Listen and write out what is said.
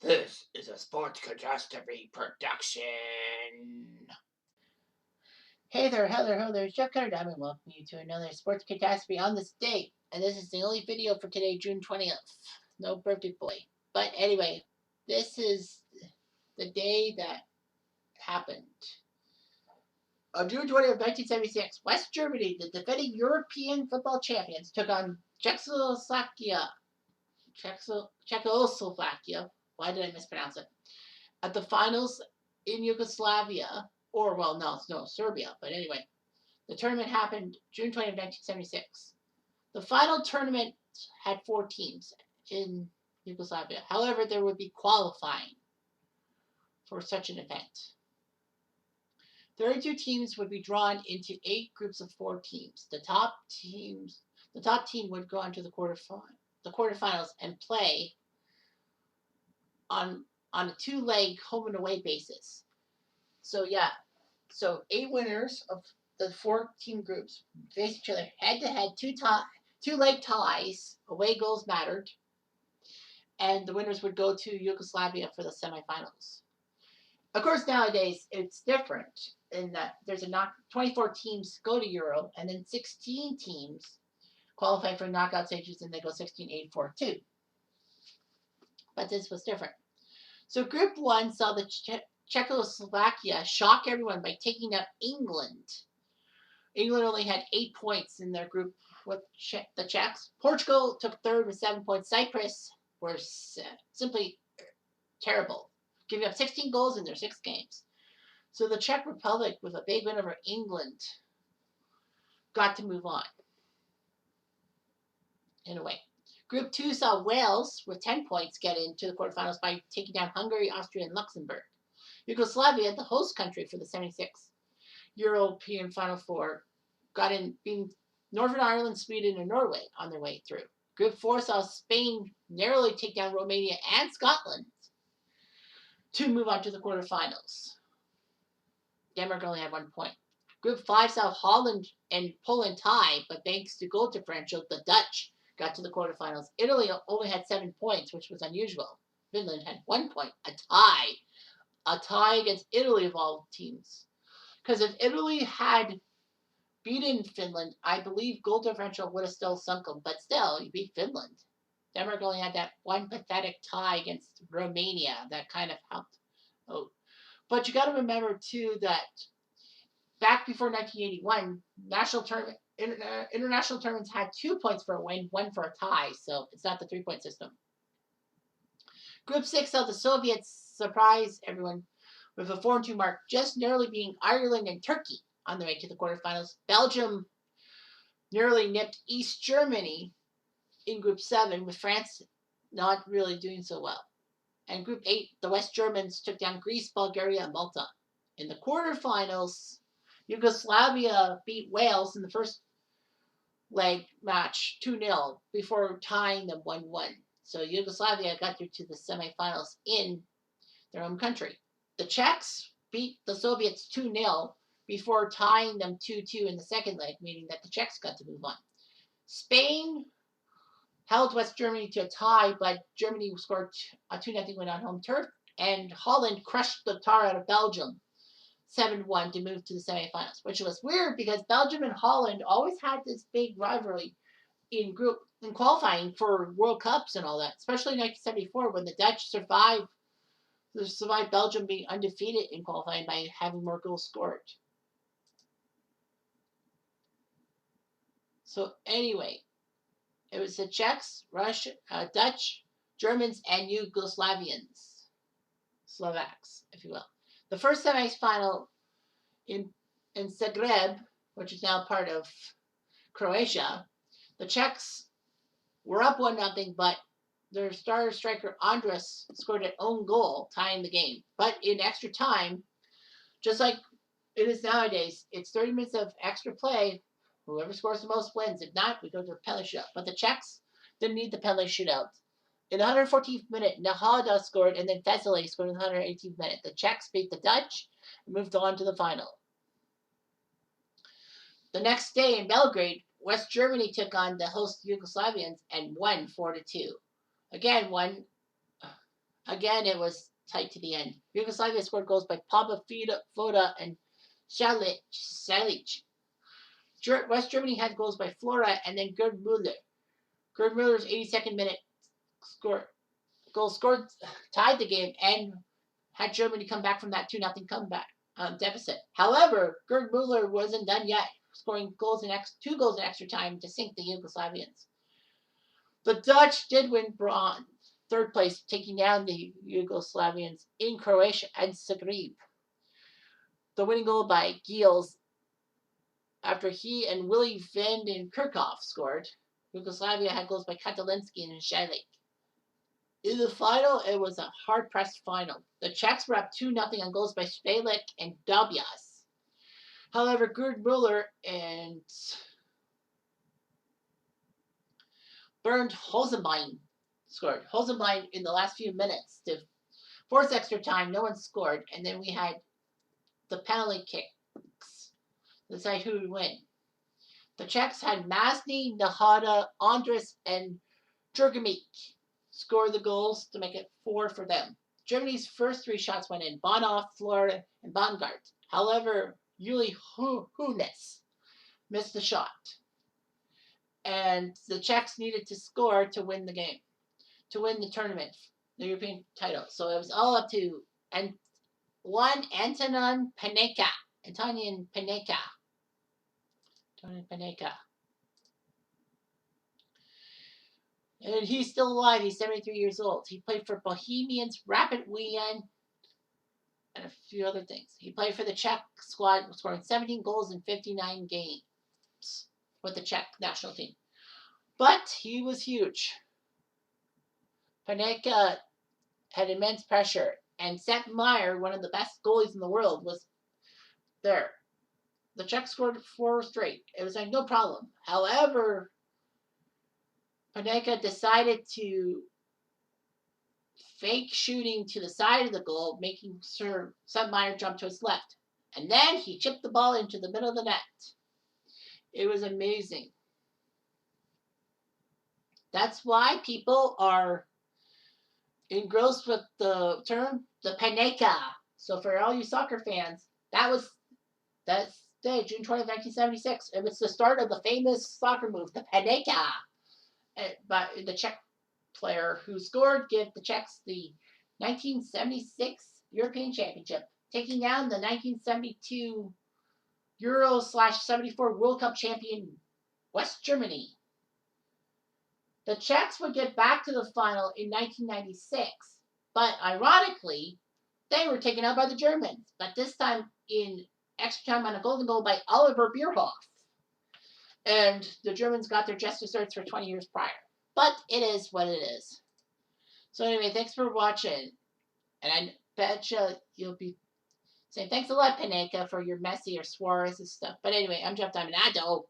This is a Sports Catastrophe production. Hey there, hello there, Jeff Cutter Diamond. Welcome you to another Sports Catastrophe on this date. And this is the only video for today, June 20th. No birthday boy. But anyway, this is the day that happened. On June 20th, 1976, West Germany, the defending European football champions, took on Czechoslovakia. Why did I mispronounce it? At the finals in Yugoslavia, or well, no, Serbia. But anyway, the tournament happened June 20th, 1976. The final tournament had 4 teams in Yugoslavia. However, there would be qualifying for such an event. 32 teams would be drawn into 8 groups of 4 teams. The top team would go on to the quarterfinals and play on a 2-leg home and away basis. So 8 winners of the 4 team groups face each other head to head, 2-leg ties, away goals mattered, and the winners would go to Yugoslavia for the semifinals. Of course, nowadays it's different in that there's 24 teams go to Euro, and then 16 teams qualify for knockout stages, and they go 16-8-4-2. But this was different. So Group 1 saw the Czechoslovakia shock everyone by taking out England. England only had 8 points in their group with the Czechs. Portugal took third with 7 points. Cyprus were simply terrible, giving up 16 goals in their 6 games. So the Czech Republic, with a big win over England, got to move on in a way. Group 2 saw Wales with 10 points get into the quarterfinals by taking down Hungary, Austria, and Luxembourg. Yugoslavia, the host country for the 76 European Final Four, got in, being Northern Ireland, Sweden, and Norway on their way through. Group 4 saw Spain narrowly take down Romania and Scotland to move on to the quarterfinals. Denmark only had 1 point. Group 5 saw Holland and Poland tie, but thanks to goal differential, the Dutch got to the quarterfinals. Italy only had 7 points, which was unusual. Finland had 1 point, a tie against Italy of all teams. Because if Italy had beaten Finland, I believe goal differential would have still sunk them. But still, you beat Finland. Denmark only had that one pathetic tie against Romania that kind of helped out. But you got to remember, too, that back before 1981, international tournaments had 2 points for a win, 1 for a tie. So it's not the 3-point system. Group 6 saw the Soviets surprise everyone with a 4-2 mark, just narrowly beating Ireland and Turkey on the way to the quarterfinals. Belgium narrowly nipped East Germany in Group 7, with France not really doing so well. And Group 8, the West Germans took down Greece, Bulgaria, and Malta. In the quarterfinals, Yugoslavia beat Wales in the first leg match 2-0 before tying them 1-1. So Yugoslavia got through to the semifinals in their home country. The Czechs beat the Soviets 2-0 before tying them 2-2 in the second leg, meaning that the Czechs got to move on. Spain held West Germany to a tie, but Germany scored a 2-0 win on home turf, and Holland crushed the tar out of Belgium 7-1 to move to the semifinals, which was weird because Belgium and Holland always had this big rivalry in qualifying for World Cups and all that, especially in 1974 when the Dutch survived Belgium being undefeated in qualifying by having more goals scored. So anyway, it was the Czechs, Dutch, Germans, and Yugoslavians. Slovaks, if you will. The first semi-final in Zagreb, which is now part of Croatia, the Czechs were up 1-0, but their star striker Andras scored an own goal, tying the game. But in extra time, just like it is nowadays, it's 30 minutes of extra play. Whoever scores the most wins. If not, we go to a penalty shootout. But the Czechs didn't need the penalty shootout. In the 114th minute, Nahada scored, and then Vesely scored in the 118th minute. The Czechs beat the Dutch and moved on to the final. The next day in Belgrade, West Germany took on the host Yugoslavians and won 4-2. Again, Again, it was tight to the end. Yugoslavia scored goals by Papa Foda and Šalić. West Germany had goals by Flora and then Gerd Müller. Gerd Müller's 82nd minute goal scored tied the game and had Germany come back from that 2-0 comeback deficit. However, Gerd Müller wasn't done yet, scoring two goals in extra time to sink the Yugoslavians. The Dutch did win bronze, third place, taking down the Yugoslavians in Croatia and Zagreb. The winning goal by Giels after he and Willy van den Kerkhoff scored. Yugoslavia had goals by Katalinski and Šalić. In the final, it was a hard-pressed final. The Czechs were up 2-0 on goals by Špalek and Dobias. However, Gerd Müller and Bernd Hosenbein scored. Hosenbein in the last few minutes to force extra time. No one scored, and then we had the penalty kicks to decide who would win. The Czechs had Masny, Nahada, Andres, and Jurgamik score the goals to make it 4 for them. Germany's first 3 shots went in: Bonhoff, Flora, and Bongard. However, Uli Hoeneß missed the shot. And the Czechs needed to score to win the game, to win the tournament, the European title. So it was all up to Antonin Panenka. Antonin Panenka. And he's still alive. He's 73 years old. He played for Bohemians, Rapid Wien, and a few other things. He played for the Czech squad, scoring 17 goals in 59 games with the Czech national team. But he was huge. Panenka had immense pressure, and Sepp Maier, one of the best goalies in the world, was there. The Czechs scored 4 straight. It was like no problem. However, Panenka decided to fake shooting to the side of the goal, making sure Sepp Maier jumped to his left. And then he chipped the ball into the middle of the net. It was amazing. That's why people are engrossed with the term, the Panenka. So for all you soccer fans, that's day, June 20, 1976. It was the start of the famous soccer move, the Panenka. But the Czech player who scored gave the Czechs the 1976 European Championship, taking down the 1972 Euro/74 World Cup champion West Germany. The Czechs would get back to the final in 1996, but ironically, they were taken out by the Germans, but this time in extra time on a golden goal by Oliver Bierhoff. And the Germans got their just desserts for 20 years prior. But it is what it is. So anyway, thanks for watching. And I bet you'll be saying, thanks a lot, Panenka, for your Messi or Suarez and stuff. But anyway, I'm Jeff Diamond. I don't.